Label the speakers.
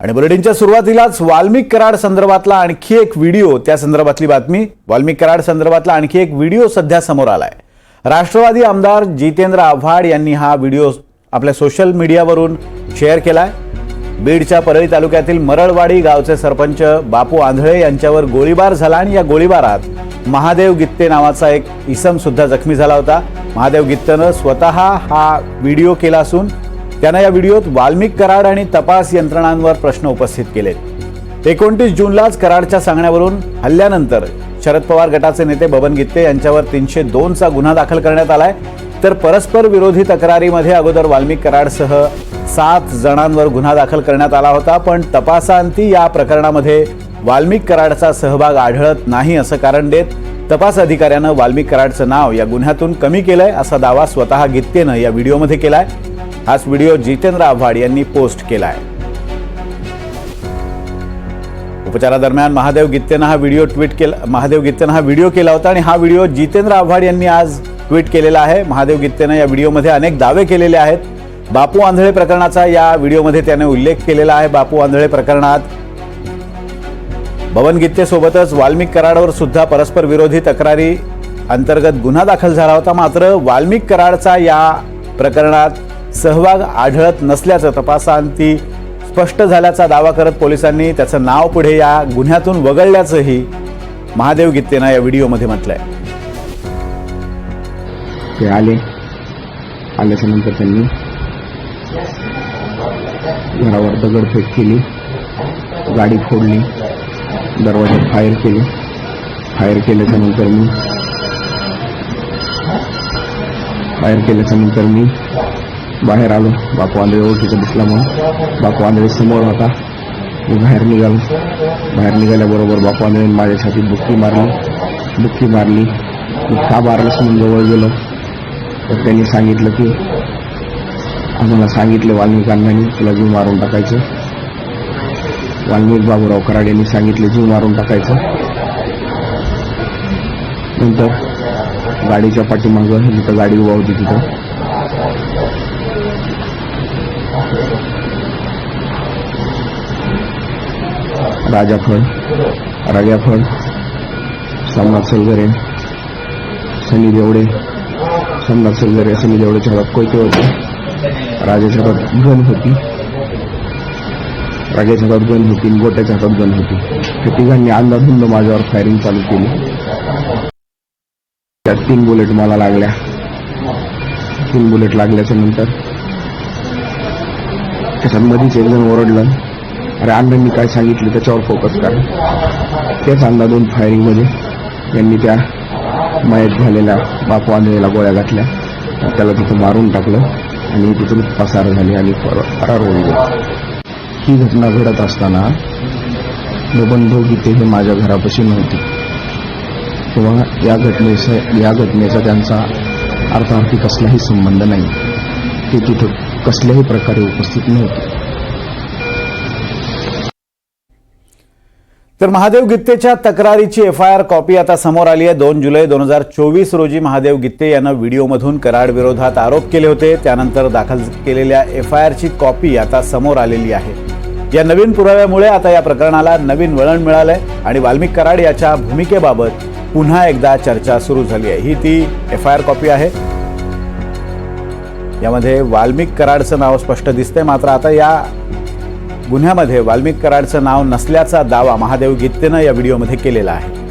Speaker 1: आणि बुलेटिनच्या सुरुवातीलाच वाल्मिक कराड संदर्भातला आणखी एक व्हिडिओ, त्या संदर्भातली बातमी। वाल्मिक कराड संदर्भातला आणखी एक व्हिडिओ सध्या समोर आलाय। राष्ट्रवादी आमदार जितेंद्र आव्हाड यांनी हा व्हिडिओ आपल्या सोशल मीडियावरून शेअर केलाय। बीडच्या परळी तालुक्यातील मरळवाडी गावचे सरपंच बापू आंधळे यांच्यावर गोळीबार झाला आणि या गोळीबारात महादेव गित्ते नावाचा एक इसम सुद्धा जखमी झाला होता। महादेव गित्तेनं स्वतः हा व्हिडिओ केला असून त्यानं या व्हिडिओत वाल्मिक कराड आणि तपास यंत्रणांवर प्रश्न उपस्थित केलेत। 29 जूनलाच कराडच्या सांगण्यावरून हल्ल्यानंतर शरद पवार गटाचे नेते बबन गित्ते यांच्यावर 302 चा गुन्हा दाखल करण्यात आलाय। तर परस्पर विरोधी तक्रारीमध्ये अगोदर वाल्मिक कराडसह 7 जणांवर गुन्हा दाखल करण्यात आला होता, पण तपासांती या प्रकरणामध्ये वाल्मिक कराडचा सहभाग आढळत नाही असं कारण देत तपास अधिकाऱ्यानं वाल्मिक कराडचं नाव या गुन्ह्यातून कमी केलंय असा दावा स्वतः गित्तेनं या व्हिडिओमध्ये केलाय। हाच व्हिडिओ जितेंद्र आव्हाड यांनी पोस्ट केलाय। उपचारादरम्यान महादेव गित्तेनं हा व्हिडिओ केला होता आणि हा व्हिडिओ जितेंद्र आव्हाड यांनी आज ट्विट केलेला आहे। महादेव गित्तेनं या व्हिडिओमध्ये अनेक दावे केलेले आहेत। बापू आंधळे प्रकरणाचा या व्हिडिओमध्ये त्याने उल्लेख केलेला आहे। बापू आंधळे प्रकरणात बबन गित्ते सोबतच वाल्मिक कराडवर सुद्धा परस्पर विरोधी तक्रारी अंतर्गत गुन्हा दाखल झाला होता। मात्र वाल्मिक कराडचा या प्रकरणात सहभाग आढळत नसल्याचं तपासांती स्पष्ट झाल्याचा दावा करत पोलिसांनी त्याचं नाव पुढे या गुन्ह्यातून वगळल्याचंही महादेव गित्तेनं या व्हिडिओमध्ये म्हटलंय।
Speaker 2: ते आल्याच्या नंतर त्यांनी घरावर दगडफेक केली, गाडी फोडली, दरवाजात फायर केल्याच्या नंतर मी बाहेर आलो। बापू आंधळे ओळखीचा दिसला म्हणून बापू आंधळे समोर होता। मी बाहेर निघाल्याबरोबर बापू आंधळे माझ्या छातीत बुक्की मारली। मी का मारलं म्हणून जवळ गेलो तर त्यांनी सांगितलं की आम्हाला सांगितलं वाल्मिक अण्णांनी तुला जीव मारून टाकायचं। वाल्मिक बाबूराव कराड यांनी सांगितले जीव मारून टाकायचं। नंतर गाडीच्या पाठीमागं जिथं गाडी उभा होती तिथं राजाफळ, सोमनाथ सलगरे, सनी देवडेच्या हातात कोयते होते, राजाच्या हातात गन होती, गोट्याच्या हातात गन होती। त्या तिघांनी अंदाधुंद माझ्यावर फायरिंग चालू केली। त्यात 3 बुलेट मला लागल्या। 3 बुलेट लागल्याच्या नंतर त्याच्यात मधीच एक जण ओरडलं, अरे अण्णांनी काय सांगितलं त्याच्यावर फोकस कर। त्याच अंदाधुंद फायरिंग मध्ये यांनी त्या मयत झालेल्या बापू आंधळेला गोळ्या घातल्या, त्याला तिथं मारून टाकलं आणि तिथून पसार झाली आणि फरार होऊन गेले। ही घटना घडत असताना बबनभाऊ गित्ते हे माझ्या घरापाशी नव्हते तेव्हा या घटनेचा त्यांचा अर्थार्थी कसलाही संबंध नाही। ते तिथं कसल्याही प्रकारे उपस्थित नव्हते।
Speaker 1: तर महादेव गित्तेच्या तक्रारीची एफआयआर कॉपी आता समोर आली आहे। 2 जुलै 2024 रोजी महादेव गित्ते यानं व्हिडिओमधून कराड विरोधात आरोप केले होते। त्यानंतर दाखल केलेल्या एफआयआरची कॉपी आता समोर आलेली आहे। या नवीन पुराव्यामुळे आता या प्रकरणाला नवीन वळण मिळालंय आणि वाल्मिक कराड याच्या भूमिकेबाबत पुन्हा एकदा चर्चा सुरू झाली आहे। ही ती एफआयआर कॉपी आहे। यामध्ये वाल्मिक कराडचं नाव स्पष्ट दिसतंय, मात्र आता या गुन्ह्यामध्ये वाल्मिक कराडचं नाव नसल्याचा दावा महादेव गित्तेनं या व्हिडिओमध्ये केलेला आहे।